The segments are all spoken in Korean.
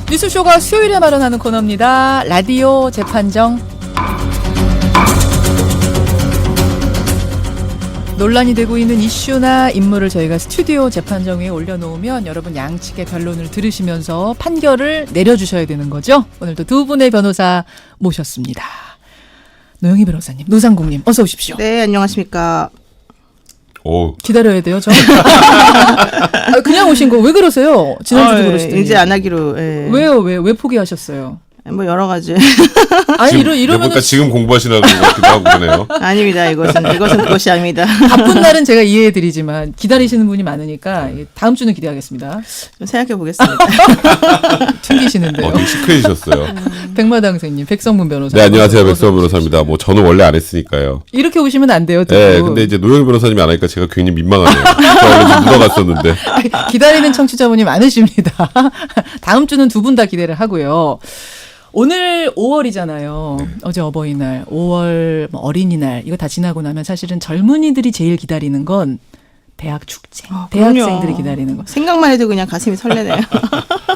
뉴스쇼가 수요일에 마련하는 코너입니다. 라디오 재판정. 논란이 되고 있는 이슈나 인물을 저희가 스튜디오 재판정 위에 올려놓으면 여러분 양측의 변론을 들으시면서 판결을 내려주셔야 되는 거죠. 오늘도 두 분의 변호사 모셨습니다. 노영희 변호사님, 노상국님 어서 오십시오. 네, 안녕하십니까. 오. 기다려야 돼요, 저. 그냥 오신 거 왜 그러세요? 지난주도 그러시더니. 이제 안 하기로. 예. 왜요? 왜 포기하셨어요? 뭐 여러 가지. 아니 지금, 이러면 보니까 지금 공부하시나 것 같기도 하고 그러네요. 아닙니다. 이것은 그것이 아닙니다. 바쁜 날은 제가 이해해드리지만 기다리시는 분이 많으니까 다음 주는 기대하겠습니다. 좀 생각해 보겠습니다. 튕기시는데요. 되게 시크해지셨어요. 백마당생님, 백성문 변호사. 네, 안녕하세요. 백성문 변호사입니다. 뭐 저는 원래 안 했으니까요. 이렇게 오시면 안 돼요. 두 네, 분. 근데 이제 노영희 변호사님이 안 하니까 제가 괜히 민망하네요. 저 원래 좀 묻어갔었는데. 기다리는 청취자분이 많으십니다. 다음 주는 두 분 다 기대를 하고요. 오늘 5월이잖아요. 네. 어제 어버이날, 5월 어린이날 이거 다 지나고 나면 사실은 젊은이들이 제일 기다리는 건 대학 축제. 대학생들이 그럼요. 기다리는 거. 생각만 해도 그냥 가슴이 설레네요.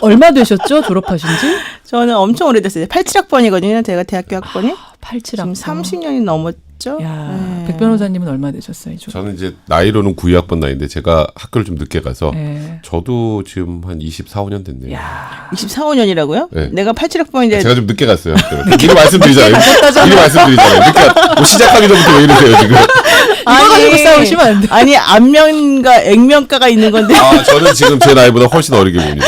얼마 되셨죠? 졸업하신 지? 저는 엄청 오래됐어요. 87학번이거든요. 제가 대학교 학번이. 87학번. 지금 30년이 넘었죠. 야, 네. 백 변호사님은 얼마 되셨어요? 이 저는 이제 나이로는 92학번 나이인데 제가 학교를 좀 늦게 가서 네. 저도 지금 한 24, 5년 됐네요. 야, 24~5년이라고요? 네. 내가 87학번인데 제가 좀 늦게 갔어요. 미리 말씀드리잖아요. 미리 말씀드리잖아요. 늦게 뭐 시작하기 전부터 왜 이러세요 지금? 이거 가지고 싸우시면 안 돼. 아니 안면가 액면가가 있는 건데. 아, 저는 지금 제 나이보다 훨씬 어리게 봅니다.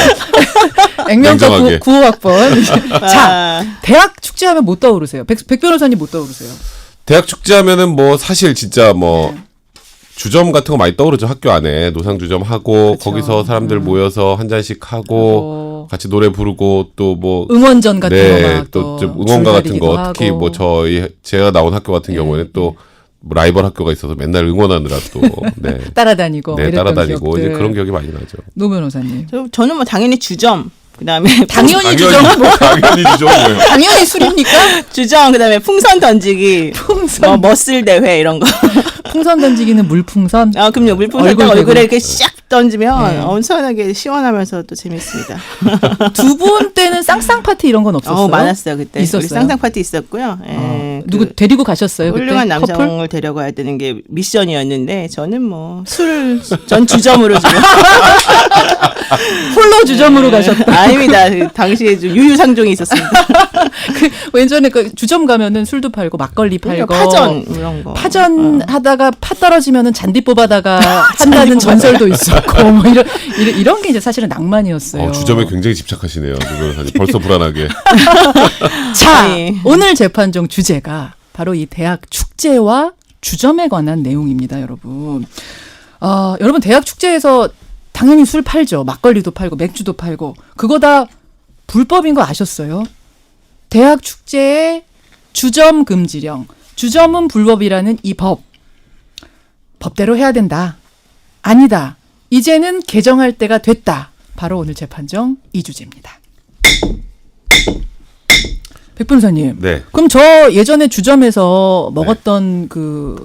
액면가 냉정하게. 9호학번. 자, 아, 대학 축제하면 못 떠오르세요. 백 변호사님 못 떠오르세요. 대학 축제하면은 뭐 사실 진짜 뭐 주점 같은 거 많이 떠오르죠. 학교 안에 노상 주점 하고 그쵸. 거기서 사람들 모여서 한 잔씩 하고 같이 노래 부르고 또 뭐 응원전 같은 네, 거 막 또 좀 응원가 같은 거 특히 뭐 제가 나온 학교 같은 경우에는 또 뭐 라이벌 학교가 있어서 맨날 응원하느라 또 네. 따라다니고 네, 이랬던 따라다니고 기억들. 이제 그런 기억이 많이 나죠. 노 변호사님. 저는 뭐 당연히 주점. 그다음에 당연히 주점은 뭐 당연히 주점 뭐예요? 당연히 술입니까? 주점 그다음에 풍선 던지기, 풍선. 머슬 대회 이런 거. 풍선 던지기는 물풍선. 아 그럼요. 물풍선 얼굴 딱 얼굴에 대고. 이렇게 싹 던지면 네. 엄청나게 시원하면서 또 재밌습니다. 두 분 때는 쌍쌍 파티 이런 건 없었어요? 많았어요 그때. 있었어요? 우리 쌍쌍 파티 있었고요. 예, 누구 데리고 가셨어요? 그때? 훌륭한 커플? 남성을 데려가야 되는 게 미션이었는데 저는 뭐 술을 전 주점으로 지금 홀로 주점으로 가셨다. 아닙니다. 그 당시에 좀 유유상종이 있었습니다. 그 왠전에 그 주점 가면은 술도 팔고 막걸리 팔고 파전 이런 거. 파전 하다가 파 떨어지면은 잔디 뽑아다가 한다는 전설도 있었고 뭐 이런 게 이제 사실은 낭만이었어요. 주점에 굉장히 집착하시네요. 누구 벌써 불안하게. 자, 아니. 오늘 재판정 주제가 바로 이 대학 축제와 주점에 관한 내용입니다, 여러분. 여러분 대학 축제에서 당연히 술 팔죠. 막걸리도 팔고 맥주도 팔고 그거 다 불법인 거 아셨어요? 대학 축제의 주점 금지령, 주점은 불법이라는 이 법대로 해야 된다. 아니다. 이제는 개정할 때가 됐다. 바로 오늘 재판정 이 주제입니다. 백 변호사님. 네. 그럼 저 예전에 주점에서 먹었던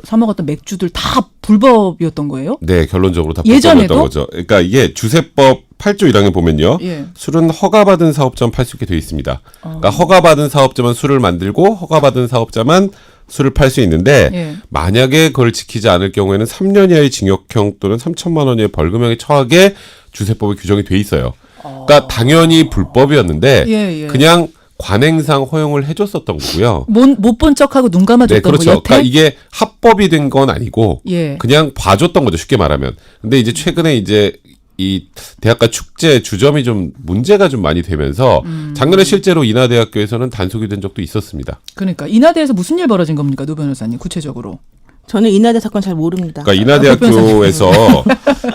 사 먹었던 맥주들 다 불법이었던 거예요? 네, 결론적으로 다 예전에도? 불법이었던 거죠. 그러니까 이게 주세법 8조 1항에 보면요. 예. 술은 허가받은 사업자만 팔 수 있게 되어 있습니다. 그러니까 허가받은 사업자만 술을 만들고 허가받은 사업자만 술을 팔 수 있는데 예. 만약에 그걸 지키지 않을 경우에는 3년 이하의 징역형 또는 3천만 원 이하의 벌금형에 처하게 주세법에 규정이 돼 있어요. 그러니까 당연히 불법이었는데 예. 그냥 관행상 허용을 해줬었던 거고요. 못 본 척하고 눈 감아줬던 네, 그렇죠. 거 여태? 그러니까 이게 합법이 된 건 아니고 예. 그냥 봐줬던 거죠. 쉽게 말하면. 근데 이제 최근에 이제 이 대학가 축제 주점이 좀 문제가 좀 많이 되면서 작년에 실제로 인하대학교에서는 단속이 된 적도 있었습니다. 그러니까 인하대에서 무슨 일 벌어진 겁니까, 노 변호사님 구체적으로? 저는 인하대 사건 잘 모릅니다. 그러니까 인하대학교에서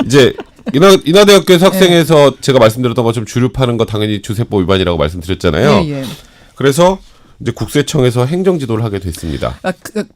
이제 인하대학교에서 학생에서 제가 말씀드렸던 것처럼 주류 파는 거 당연히 주세법 위반이라고 말씀드렸잖아요. 예. 그래서 이제 국세청에서 행정지도를 하게 됐습니다.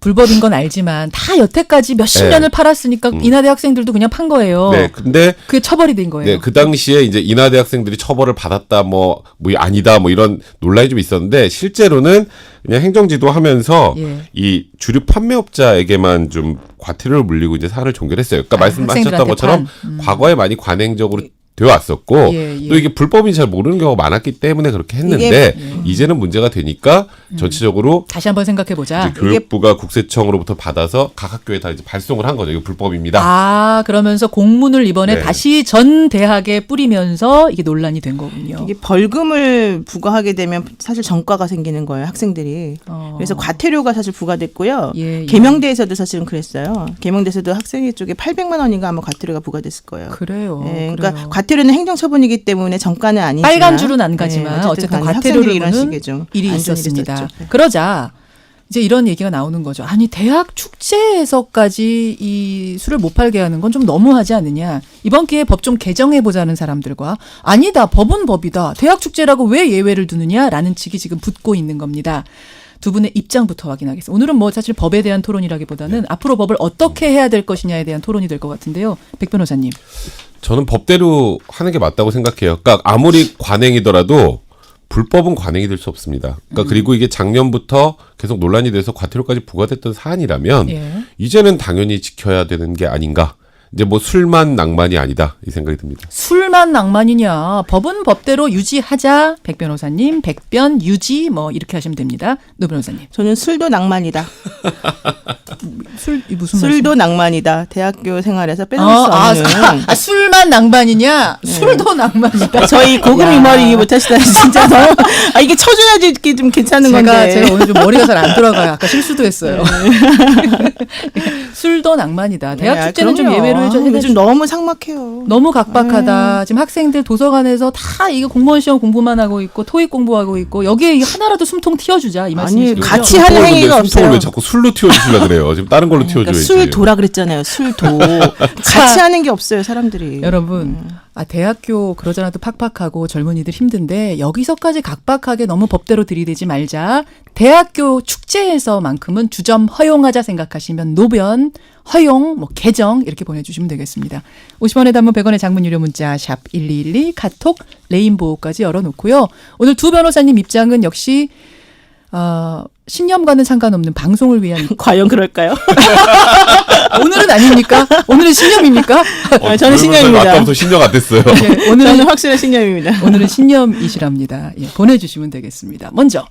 불법인 건 알지만 다 여태까지 몇십 네. 년을 팔았으니까 인하대 학생들도 그냥 판 거예요. 네, 근데 그게 처벌이 된 거예요. 네, 그 당시에 이제 인하대 학생들이 처벌을 받았다, 뭐 아니다, 뭐 이런 논란이 좀 있었는데 실제로는 그냥 행정지도 하면서 예. 이 주류 판매업자에게만 좀 과태료를 물리고 이제 사안을 종결했어요. 그러니까 말씀하셨던 학생들한테 것처럼 과거에 많이 관행적으로 되어 왔었고 예, 예. 또 이게 불법인지 잘 모르는 경우가 많았기 때문에 그렇게 했는데 이제는 문제가 되니까 전체적으로 다시 한번 생각해 보자. 이제 교육부가 국세청으로부터 받아서 각 학교에 다 이제 발송을 한 거죠. 이거 불법입니다. 아, 그러면서 공문을 이번에 네. 다시 전 대학에 뿌리면서 이게 논란이 된 거군요. 이게 벌금을 부과하게 되면 사실 전과가 생기는 거예요, 학생들이. 그래서 과태료가 사실 부과됐고요. 예, 예. 계명대에서도 사실은 그랬어요. 계명대에서도 학생회 쪽에 800만 원인가 아마 과태료가 부과됐을 거예요. 그래요. 예, 그래요. 그러니까 과태료는 행정처분이기 때문에 정가는 아니지만 빨간 줄은 안 가지만 어쨌든 간에 과태료를 학생들이 이런 부는 식의 좀 일이 안 좋은 일이 있었습니다. 있었죠. 네. 그러자 이제 이런 얘기가 나오는 거죠. 아니 대학 축제에서까지 이 술을 못 팔게 하는 건 좀 너무하지 않느냐. 이번 기회에 법 좀 개정해 보자는 사람들과 아니다 법은 법이다. 대학 축제라고 왜 예외를 두느냐라는 측이 지금 붙고 있는 겁니다. 두 분의 입장부터 확인하겠습니다. 오늘은 뭐 사실 법에 대한 토론이라기보다는 앞으로 법을 어떻게 해야 될 것이냐에 대한 토론이 될 것 같은데요. 백 변호사님. 저는 법대로 하는 게 맞다고 생각해요. 그러니까 아무리 관행이더라도 불법은 관행이 될 수 없습니다. 그러니까 그리고 이게 작년부터 계속 논란이 돼서 과태료까지 부과됐던 사안이라면 예. 이제는 당연히 지켜야 되는 게 아닌가. 이제 뭐 술만 낭만이 아니다 이 생각이 듭니다. 술만 낭만이냐. 법은 법대로 유지하자. 백 변호사님. 백변 유지 뭐 이렇게 하시면 됩니다. 노 변호사님. 저는 술도 낭만이다. 이 무슨 술도 낭만이다. 대학교 생활에서 뺏을 수 말씀? 없는. 술만 낭만이냐? 술도 낭만이다. 저희 고급 야. 유머를 이해 못하시다 진짜 너무 이게 쳐줘야지 이렇게 좀 괜찮은 건데. 제가 오늘 좀 머리가 잘 안 돌아가요. 아까 실수도 했어요. 술도 낭만이다. 대학 네, 축제는 좀 그럼요. 예외로 해줘. 요즘 너무 삭막해요. 너무 각박하다. 지금 학생들 도서관에서 다 이거 공무원 시험 공부만 하고 있고 토익 공부하고 있고 여기에 하나라도 숨통 틔워주자 이 말씀이시죠? 같이 하는 행위가 숨통을 없어요. 왜 자꾸 술로 틔워주시려 그래요. 지금 다른 걸로 틔워줘야지. 그러니까 술도라 그랬잖아요. 술도. 같이 하는 게 없어요, 사람들이. 여러분, 대학교 그러잖아도 팍팍하고 젊은이들 힘든데 여기서까지 각박하게 너무 법대로 들이대지 말자. 대학교 축제에서만큼은 주점 허용하자 생각하시면 노변, 허용, 뭐 개정 이렇게 보내주시면 되겠습니다. 50원에 담은 100원의 장문 유료 문자 샵 1212 카톡 레인보우까지 열어놓고요. 오늘 두 변호사님 입장은 역시 신념과는 상관없는 방송을 위한 과연 그럴까요? 오늘은 아닙니까? 오늘은 신념입니까? 저는 신념입니다. 아까부터 신념 안 됐어요. 예, 저는 확실한 신념입니다. 오늘은 신념이시랍니다. 예, 보내주시면 되겠습니다. 먼저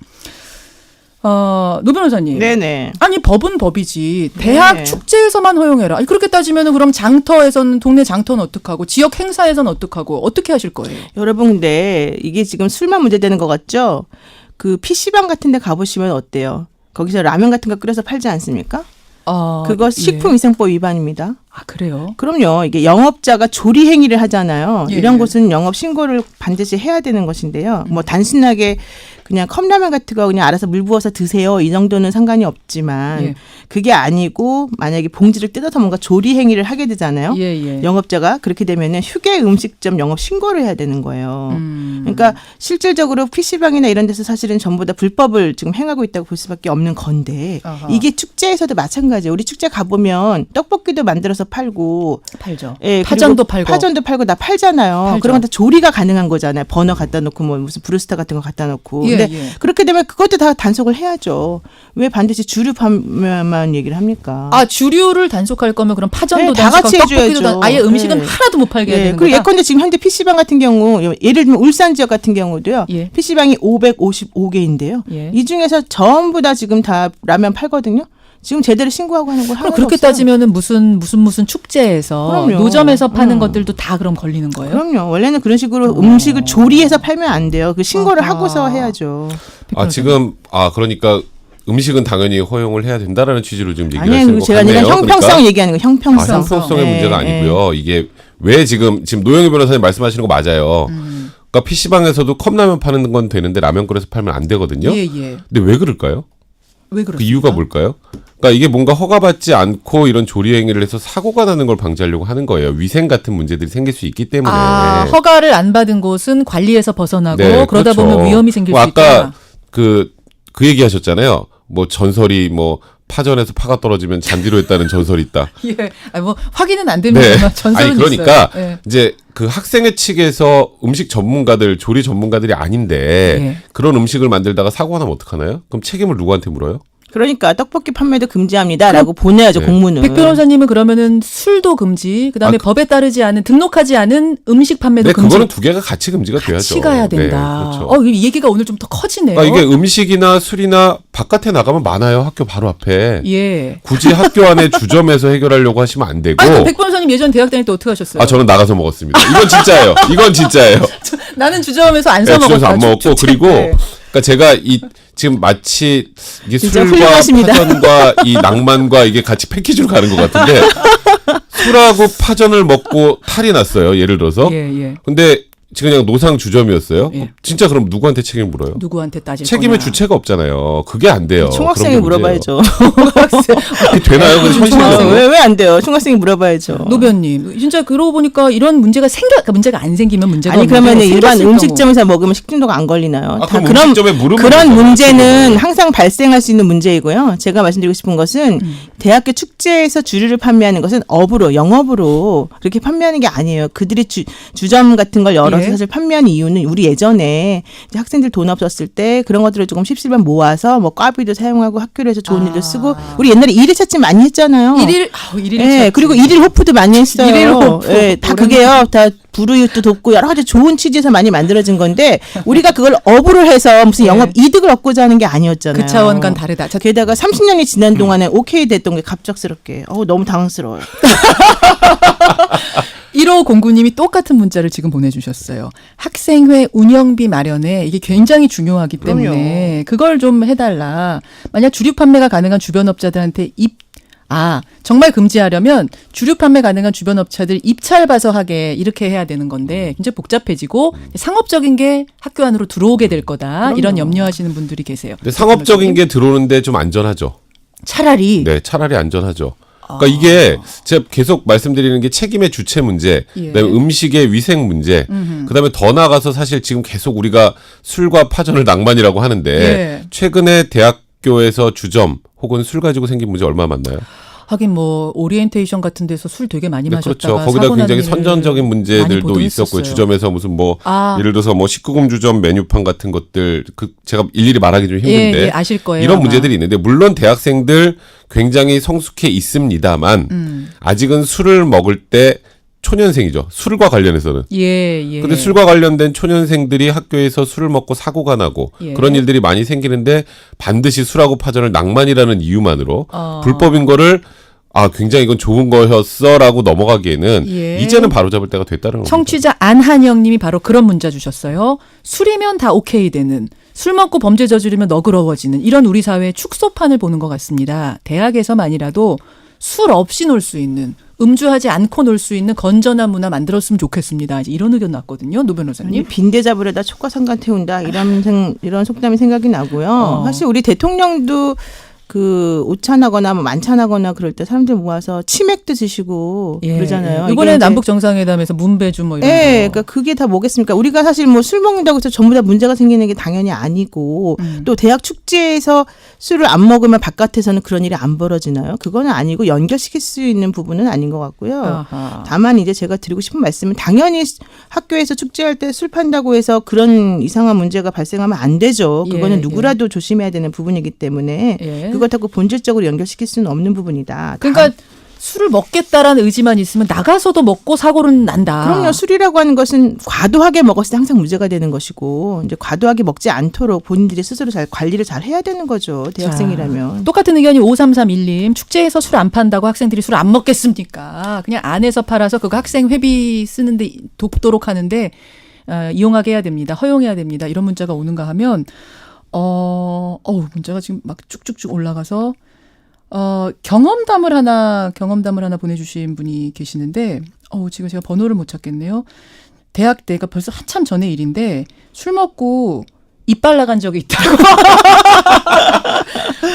노 변호사님. 네네. 아니 법은 법이지 대학 네. 축제에서만 허용해라. 아니, 그렇게 따지면은 그럼 장터에서는 동네 장터는 어떡하고 지역 행사에서는 어떡하고 어떻게 하실 거예요? 여러분 근데 이게 지금 술만 문제되는 것 같죠? 그 PC방 같은 데 가보시면 어때요? 거기서 라면 같은 거 끓여서 팔지 않습니까? 그거 식품위생법 위반입니다. 아 그래요? 그럼요. 이게 영업자가 조리 행위를 하잖아요. 예. 이런 곳은 영업 신고를 반드시 해야 되는 것인데요. 뭐 단순하게 그냥 컵라면 같은 거 그냥 알아서 물 부어서 드세요. 이 정도는 상관이 없지만 예. 그게 아니고 만약에 봉지를 뜯어서 뭔가 조리 행위를 하게 되잖아요. 예. 영업자가 그렇게 되면은 휴게 음식점 영업 신고를 해야 되는 거예요. 그러니까 실질적으로 PC방이나 이런 데서 사실은 전부 다 불법을 지금 행하고 있다고 볼 수밖에 없는 건데 아하. 이게 축제에서도 마찬가지예요. 우리 축제 가보면 떡볶이도 만들어서 팔고 팔죠. 예, 파전도 그리고 팔고. 파전도 팔고 다 팔잖아요. 팔죠. 그런 건 다 조리가 가능한 거잖아요. 버너 갖다 놓고 뭐 무슨 브루스타 같은 거 갖다 놓고. 예, 근데 예. 그렇게 되면 그것도 다 단속을 해야죠. 왜 반드시 주류 판매만 얘기를 합니까? 아 주류를 단속할 거면 그럼 파전도 네, 다 단속하고 같이 떡볶이도 해줘야죠. 아예 음식은 네. 하나도 못 팔게 해야 예, 되는 그리고 거다. 예컨대 지금 현대 PC방 같은 경우 예를 들면 울산 지역 같은 경우도요. 예. PC방이 555개인데요. 예. 이 중에서 전부 다 지금 다 라면 팔거든요. 지금 제대로 신고하고 하는 걸 그럼 하나도 그렇게 없어요. 따지면은 무슨 축제에서 그럼요. 노점에서 파는 것들도 다 그럼 걸리는 거예요? 그럼요. 원래는 그런 식으로 음식을 조리해서 팔면 안 돼요. 그 신고를 아하. 하고서 해야죠. 그러니까 음식은 당연히 허용을 해야 된다라는 취지로 지금 얘기를 아니요, 하시는 것 제가 같네요. 그냥 형평성 그러니까 얘기하는 거, 형평성. 형평성의 예, 문제가 예. 아니고요. 이게 왜 지금 노영희 변호사님 말씀하시는 거 맞아요. 그러니까 PC방에서도 컵라면 파는 건 되는데 라면 끓여서 팔면 안 되거든요. 예. 근데 왜 그럴까요? 왜 그 그렇습니까? 이유가 뭘까요? 그러니까 이게 뭔가 허가받지 않고 이런 조리 행위를 해서 사고가 나는 걸 방지하려고 하는 거예요. 위생 같은 문제들이 생길 수 있기 때문에. 허가를 안 받은 곳은 관리에서 벗어나고 네, 그러다 그렇죠. 보면 위험이 생길 수 아까 있다. 그 얘기 하셨잖아요. 뭐 전설이 뭐 파전에서 파가 떨어지면 잔디로 했다는 전설이 있다. 예. 아니 뭐 확인은 안 됩니다. 네. 전설은 아니 그러니까 있어요. 예. 이제 그 학생회 측에서 음식 전문가들, 조리 전문가들이 아닌데 예. 그런 음식을 만들다가 사고가 나면 어떡하나요? 그럼 책임을 누구한테 물어요? 그러니까 떡볶이 판매도 금지합니다라고 보내야죠 네. 공문을. 백 변호사님은 그러면은 술도 금지, 그다음에 법에 따르지 않은 등록하지 않은 음식 판매도 네, 금지. 그거는 두 개가 같이 금지가 돼야죠. 같이 가야 된다. 네, 그렇죠. 이 얘기가 오늘 좀 더 커지네요. 그러니까 이게 음식이나 술이나 바깥에 나가면 많아요. 학교 바로 앞에. 예. 굳이 학교 안에 주점에서 해결하려고 하시면 안 되고. 아니, 백 변호사님 예전 대학 다닐 때 어떻게 하셨어요? 저는 나가서 먹었습니다. 이건 진짜예요. 이건 진짜예요. 나는 주점에서 안 사 네, 먹었다. 주점에서 안 먹었고 그리고 네. 그러니까 제가 지금 마치 이게 진짜 술과 훌륭하십니다. 파전과 이 낭만과 이게 같이 패키지로 가는 것 같은데 술하고 파전을 먹고 탈이 났어요. 예를 들어서. 예. 근데 지금 그냥 노상 주점이었어요. 예. 진짜 그럼 누구한테 책임을 물어요? 누구한테 따질 책임의 거냐. 주체가 없잖아요. 그게 안 돼요. 총학생이 그런 게 문제예요. 물어봐야죠. 그게 되나요? 그 현실적으로? 왜 안 돼요? 총학생이 물어봐야죠. 노변님, 진짜 그러고 보니까 이런 문제가 문제가 안 생기면 문제가 아니 없는데 그러면 일반 생겼을 음식점에서 먹으면 식중독 안 걸리나요? 아, 그럼 음식점에 물으면 그런 되죠. 문제는 항상 발생할 수 있는 문제이고요. 제가 말씀드리고 싶은 것은 대학교 축제에서 주류를 판매하는 것은 업으로 영업으로 그렇게 판매하는 게 아니에요. 그들이 주점 같은 걸 열어서 예. 사실 판매하는 이유는 우리 예전에 이제 학생들 돈 없었을 때 그런 것들을 조금 십실반 모아서 뭐 꽈비도 사용하고 학교로 해서 좋은 일도 쓰고 우리 옛날에 일일 차집 많이 했잖아요. 일일 예, 그리고 일일 호프도 많이 했어요. 일일 호프. 예, 다 그게요. 다 불우이웃도 돕고 여러 가지 좋은 취지에서 많이 만들어진 건데 우리가 그걸 업으로 해서 무슨 영업 이득을 얻고자 하는 게 아니었잖아요. 그 차원과는 다르다. 게다가 30년이 지난 동안에 오케이 됐던 게 갑작스럽게 너무 당황스러워요. 1509님이 똑같은 문자를 지금 보내주셨어요. 학생회 운영비 마련에 이게 굉장히 중요하기 때문에 그걸 좀 해달라. 만약 주류 판매가 가능한 주변 업자들한테 정말 금지하려면 주류 판매 가능한 주변 업체들 입찰 봐서 하게 이렇게 해야 되는 건데 굉장히 복잡해지고 상업적인 게 학교 안으로 들어오게 될 거다. 이런 염려하시는 분들이 계세요. 근데 상업적인 게 들어오는데 좀 안전하죠. 차라리 네, 차라리 안전하죠. 그러니까 이게 제가 계속 말씀드리는 게 책임의 주체 문제, 그다음에 음식의 위생 문제, 그다음에 더 나아가서 사실 지금 계속 우리가 술과 파전을 낭만이라고 하는데 최근에 대학교에서 주점 혹은 술 가지고 생긴 문제 얼마 많나요? 하긴 뭐 오리엔테이션 같은 데서 술 되게 많이 네, 마셨다가 그렇죠. 거기다 사고 난 굉장히 일을 선전적인 문제들도 많이 있었고요. 보도했었어요. 주점에서 무슨 예를 들어서 19금 주점 메뉴판 같은 것들 제가 일일이 말하기 좀 힘든데 아실 거예요. 이런 아마. 문제들이 있는데 물론 대학생들 굉장히 성숙해 있습니다만 아직은 술을 먹을 때 초년생이죠. 술과 관련해서는. 근데 술과 관련된 초년생들이 학교에서 술을 먹고 사고가 나고 그런 일들이 많이 생기는데 반드시 술하고 파전을 낭만이라는 이유만으로 불법인 거를 굉장히 이건 좋은 거였어라고 넘어가기에는 이제는 바로잡을 때가 됐다는 겁니다. 청취자 안한영 님이 바로 그런 문자 주셨어요. 술이면 다 오케이 되는, 술 먹고 범죄 저지르면 너그러워지는 이런 우리 사회의 축소판을 보는 것 같습니다. 대학에서만이라도 술 없이 놀 수 있는, 음주하지 않고 놀 수 있는 건전한 문화 만들었으면 좋겠습니다. 이제 이런 의견 났거든요. 노 변호사님. 빈대 잡으려다 촉과상관 태운다 이런 속담이 생각이 나고요. 사실 우리 대통령도 그 오찬하거나 만찬하거나 그럴 때 사람들 모아서 치맥도 드시고 그러잖아요. 이번에 남북 정상회담에서 문배주 이런 거. 그러니까 그게 다 뭐겠습니까? 우리가 사실 술 먹는다고 해서 전부 다 문제가 생기는 게 당연히 아니고 또 대학 축제에서 술을 안 먹으면 바깥에서는 그런 일이 안 벌어지나요? 그거는 아니고 연결시킬 수 있는 부분은 아닌 것 같고요. 다만 이제 제가 드리고 싶은 말씀은 당연히 학교에서 축제할 때 술 판다고 해서 그런 이상한 문제가 발생하면 안 되죠. 그거는 누구라도 조심해야 되는 부분이기 때문에 그렇다고 본질적으로 연결시킬 수는 없는 부분이다. 그러니까 술을 먹겠다라는 의지만 있으면 나가서도 먹고 사고는 난다. 그럼요. 술이라고 하는 것은 과도하게 먹었을 때 항상 문제가 되는 것이고 이제 과도하게 먹지 않도록 본인들이 스스로 잘 관리를 잘 해야 되는 거죠. 대학생이라면. 똑같은 의견이 5331님. 축제에서 술 안 판다고 학생들이 술 안 먹겠습니까? 그냥 안에서 팔아서 그거 학생 회비 쓰는데 돕도록 하는데 이용하게 해야 됩니다. 허용해야 됩니다. 이런 문자가 오는가 하면 문자가 지금 막 쭉쭉쭉 올라가서 경험담을 하나 보내주신 분이 계시는데 지금 제가 번호를 못 찾겠네요. 대학 때가 벌써 한참 전의 일인데 술 먹고 이빨 나간 적이 있다고.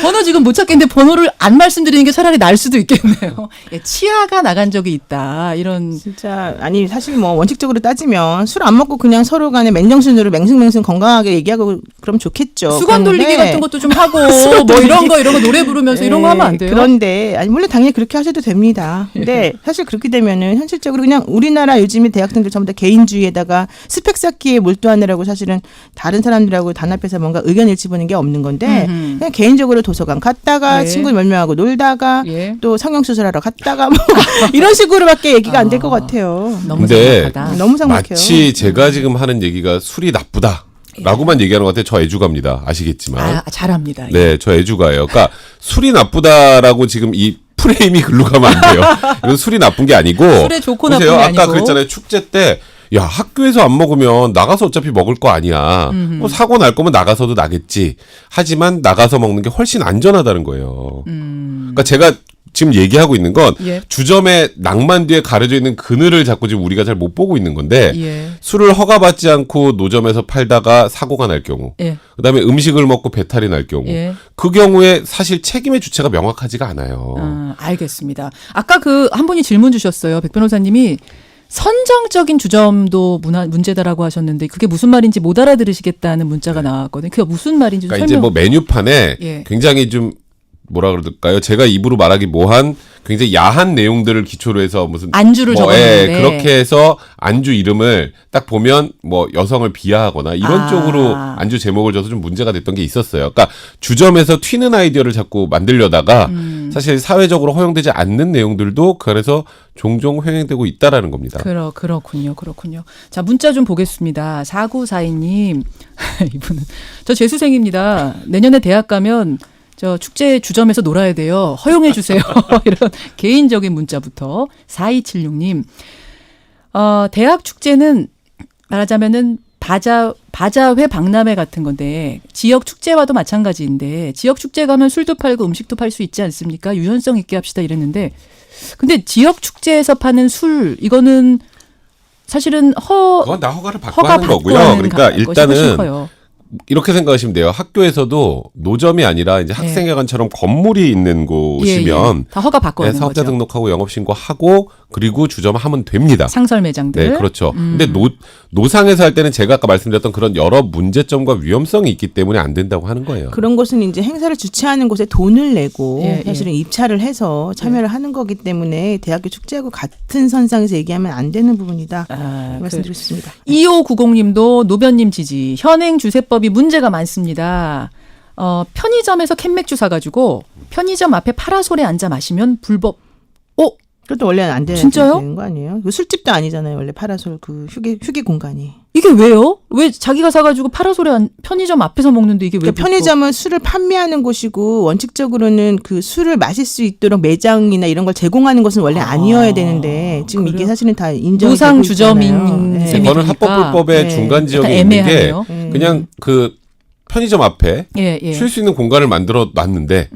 번호 지금 못 찾겠는데 번호를 안 말씀드리는 게 차라리 나을 수도 있겠네요. 예, 치아가 나간 적이 있다. 이런. 진짜 아니 사실 뭐 원칙적으로 따지면 술 안 먹고 그냥 서로 간에 맨정신으로 맹승맹승 건강하게 얘기하고 그럼 좋겠죠. 수건 돌리기 그런데 같은 것도 좀 하고 뭐 이런 거 노래 부르면서 이런 거 하면 안 돼요? 그런데 아니 물론 당연히 그렇게 하셔도 됩니다. 근데 사실 그렇게 되면은 현실적으로 그냥 우리나라 요즘에 대학생들 전부 다 개인주의에다가 스펙 쌓기에 몰두하느라고 사실은 다른 사람들하고 단합해서 뭔가 의견 일치 보는 게 없는 건데 그냥 개인적으로 도서관 갔다가 예. 친구 몇 명하고 놀다가 예. 또 성형수술하러 갔다가 뭐 이런 식으로밖에 얘기가 안 될 것 같아요. 너무 근데 삭막하다. 너무 삭막해요. 마치 제가 지금 하는 얘기가 술이 나쁘다라고만 얘기하는 것 같아요. 저 애주가입니다. 아시겠지만. 잘합니다. 네, 저 애주가예요. 그러니까 술이 나쁘다라고 지금 이 프레임이 글로 가면 안 돼요. 이건 술이 나쁜 게 아니고. 술에 좋고 나쁜 게 아까 아니고. 그랬잖아요. 축제 때. 야, 학교에서 안 먹으면 나가서 어차피 먹을 거 아니야. 뭐 사고 날 거면 나가서도 나겠지. 하지만 나가서 먹는 게 훨씬 안전하다는 거예요. 그러니까 제가 지금 얘기하고 있는 건 예. 주점의 낭만 뒤에 가려져 있는 그늘을 자꾸 지금 우리가 잘 못 보고 있는 건데 예. 술을 허가받지 않고 노점에서 팔다가 사고가 날 경우 예. 그다음에 음식을 먹고 배탈이 날 경우 예. 그 경우에 사실 책임의 주체가 명확하지가 않아요. 알겠습니다. 아까 그 한 분이 질문 주셨어요. 백 변호사님이 선정적인 주점도 문제다라고 하셨는데 그게 무슨 말인지 못 알아들으시겠다는 문자가 나왔거든요. 그게 무슨 말인지 좀 그러니까 이제 뭐 메뉴판에 예. 굉장히 좀 뭐라 그럴까요? 제가 입으로 말하기 뭐한 굉장히 야한 내용들을 기초로 해서 무슨 안주를 적었는데 그렇게 해서 안주 이름을 딱 보면 뭐 여성을 비하하거나 이런 쪽으로 안주 제목을 줘서 좀 문제가 됐던 게 있었어요. 그러니까 주점에서 튀는 아이디어를 자꾸 만들려다가 사실 사회적으로 허용되지 않는 내용들도 그래서 종종 횡행되고 있다라는 겁니다. 그렇군요. 자, 문자 좀 보겠습니다. 4942님. 이분은 저 재수생입니다. 내년에 대학 가면 저 축제 주점에서 놀아야 돼요. 허용해 주세요. 이런 개인적인 문자부터 4276님. 대학 축제는 말하자면은 바자회 박람회 같은 건데 지역 축제와도 마찬가지인데 지역 축제 가면 술도 팔고 음식도 팔 수 있지 않습니까? 유연성 있게 합시다 이랬는데 근데 지역 축제에서 파는 술 이거는 사실은 그건 다 허가를 받고 하는 거고요. 그러니까 일단은 이렇게 생각하시면 돼요. 학교에서도 노점이 아니라 이제 학생회관처럼 건물이 있는 곳이면 다 허가 받고 하는 사업자 거죠. 등록하고 영업신고하고 그리고 주점하면 됩니다. 상설 매장들. 네, 그렇죠. 근데 노상에서 할 때는 제가 아까 말씀드렸던 그런 여러 문제점과 위험성이 있기 때문에 안 된다고 하는 거예요. 그런 곳은 이제 행사를 주최하는 곳에 돈을 내고 사실은 입찰을 해서 참여를 하는 거기 때문에 대학교 축제하고 같은 선상에서 얘기하면 안 되는 부분이다. 말씀드렸습니다. 2590님도 노변님 지지. 현행 주세법이 문제가 많습니다. 편의점에서 캔맥주 사가지고 편의점 앞에 파라솔에 앉아 마시면 불법. 그것도 원래는 안 되는 진짜요? 거 아니에요? 그 술집도 아니잖아요. 원래 파라솔 그 휴게 공간이. 이게 왜요? 왜 자기가 사가지고 파라솔에 편의점 앞에서 먹는데 이게 왜? 그러니까 편의점은 술을 판매하는 곳이고 원칙적으로는 그 술을 마실 수 있도록 매장이나 이런 걸 제공하는 것은 원래 아니어야 되는데 지금 그래요? 이게 사실은 다 인정이 노상 되고 주점인 있잖아요. 셈이 이거는 되니까. 합법불법의 중간 지역에 있는 게 애매하네요. 그냥 그 편의점 앞에 쉴 수 있는 공간을 만들어 놨는데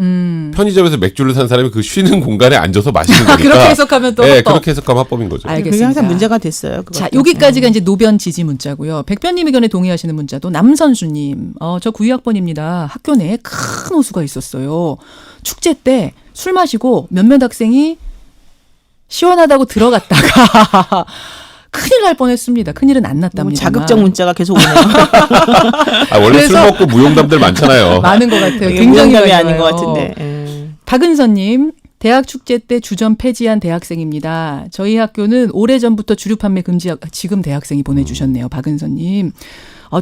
편의점에서 맥주를 산 사람이 그 쉬는 공간에 앉아서 마시는 거니까 그렇게 해석하면 또 합법. 그렇게 해석하면 합법인 거죠. 알겠습니다. 그게 항상 문제가 됐어요. 자, 여기까지가 이제 노변 지지 문자고요. 백변님 의견에 동의하시는 문자도 남선수님. 저 92학번입니다. 학교 내에 큰 호수가 있었어요. 축제 때 술 마시고 몇몇 학생이 시원하다고 들어갔다가 큰일 날 뻔했습니다. 큰일은 안 났답니다. 자극적 문자가 계속 오네요. 원래 술 먹고 무용담들 많잖아요. 많은 것 같아요. 이게 굉장히 무용담이 많아요. 아닌 것 같은데. 박은선님. 대학 축제 때 주점 폐지한 대학생입니다. 저희 학교는 오래전부터 주류 판매 금지. 지금 대학생이 보내주셨네요. 박은선님.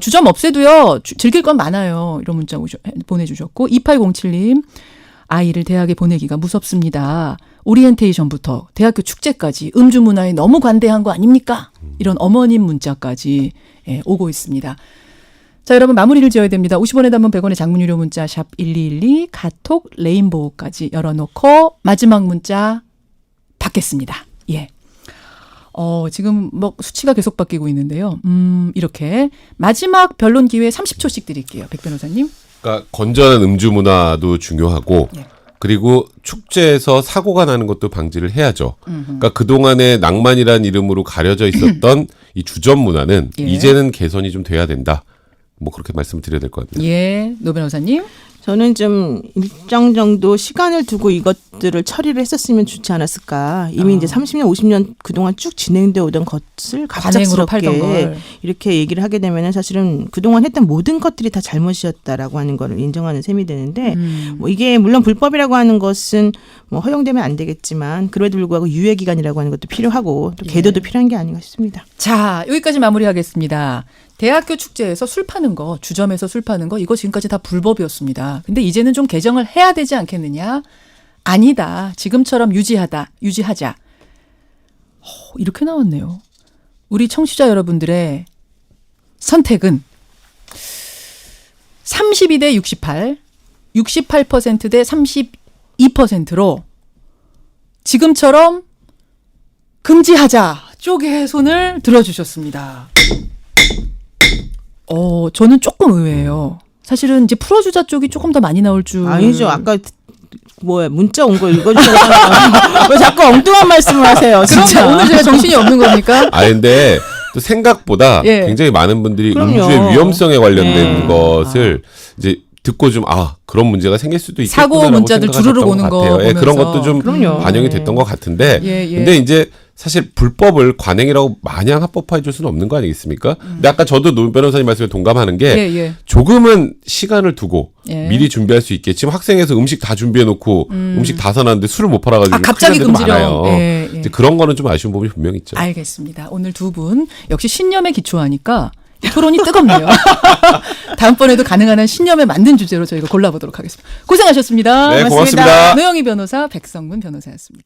주점 없애도요. 즐길 건 많아요. 이런 문자 보내주셨고 2807님. 아이를 대학에 보내기가 무섭습니다. 오리엔테이션부터 대학교 축제까지 음주 문화에 너무 관대한 거 아닙니까? 이런 어머님 문자까지 오고 있습니다. 자, 여러분 마무리를 지어야 됩니다. 50원에 담은 100원의 장문 유료 문자 샵 1212 카톡 레인보우까지 열어놓고 마지막 문자 받겠습니다. 예. 지금 뭐 수치가 계속 바뀌고 있는데요. 이렇게 마지막 변론 기회 30초씩 드릴게요. 백 변호사님. 그러니까 건전한 음주 문화도 중요하고 그리고 축제에서 사고가 나는 것도 방지를 해야죠. 그러니까 그동안의 낭만이라는 이름으로 가려져 있었던 이 주점 문화는 이제는 개선이 좀 돼야 된다. 뭐 그렇게 말씀을 드려야 될 것 같네요. 노 변호사님. 저는 좀 일정 정도 시간을 두고 이것들을 처리를 했었으면 좋지 않았을까. 이미 이제 30년, 50년 그동안 쭉 진행되어 오던 것을 관행으로 팔던 갑작스럽게 걸. 이렇게 얘기를 하게 되면은 사실은 그동안 했던 모든 것들이 다 잘못이었다라고 하는 거를 인정하는 셈이 되는데 뭐 이게 물론 불법이라고 하는 것은 뭐 허용되면 안 되겠지만 그럼에도 불구하고 유예 기간이라고 하는 것도 필요하고 또 계도도 필요한 게 아닌가 싶습니다. 자, 여기까지 마무리하겠습니다. 대학교 축제에서 술 파는 거, 주점에서 술 파는 거, 이거 지금까지 다 불법이었습니다. 근데 이제는 좀 개정을 해야 되지 않겠느냐? 아니다. 지금처럼 유지하자. 이렇게 나왔네요. 우리 청취자 여러분들의 선택은 32대 68, 68% 대 32%로 지금처럼 금지하자 쪽에 손을 들어주셨습니다. 저는 조금 의외예요. 사실은 이제 풀어주자 쪽이 조금 더 많이 나올 줄. 아니죠. 아까 문자 온 거 읽어주잖아요. 왜 자꾸 엉뚱한 말씀을 하세요. 그럼 진짜. 오늘 제가 정신이 없는 겁니까? 근데 또 생각보다 예. 굉장히 많은 분들이 그럼요. 음주의 위험성에 관련된 네. 것을 이제 듣고 좀 그런 문제가 생길 수도 있겠구나. 사고 문자들 주르륵 오는 거 보면서. 그런 것도 좀 그럼요. 반영이 됐던 것 같은데. 예. 근데 이제 사실 불법을 관행이라고 마냥 합법화해 줄 수는 없는 거 아니겠습니까? 근데 아까 저도 노 변호사님 말씀에 동감하는 게 예. 조금은 시간을 두고 예. 미리 준비할 수 있게 지금 학생에서 음식 다 준비해 놓고 음식 다 사놨는데 술을 못 팔아가지고 갑자기 큰일 나는 데도 금지령. 많아요. 예. 이제 그런 거는 좀 아쉬운 부분이 분명히 있죠. 알겠습니다. 오늘 두 분 역시 신념에 기초하니까 토론이 뜨겁네요. 다음번에도 가능한 한 신념에 맞는 주제로 저희가 골라보도록 하겠습니다. 고생하셨습니다. 네, 고맙습니다. 노영희 변호사, 백성문 변호사였습니다.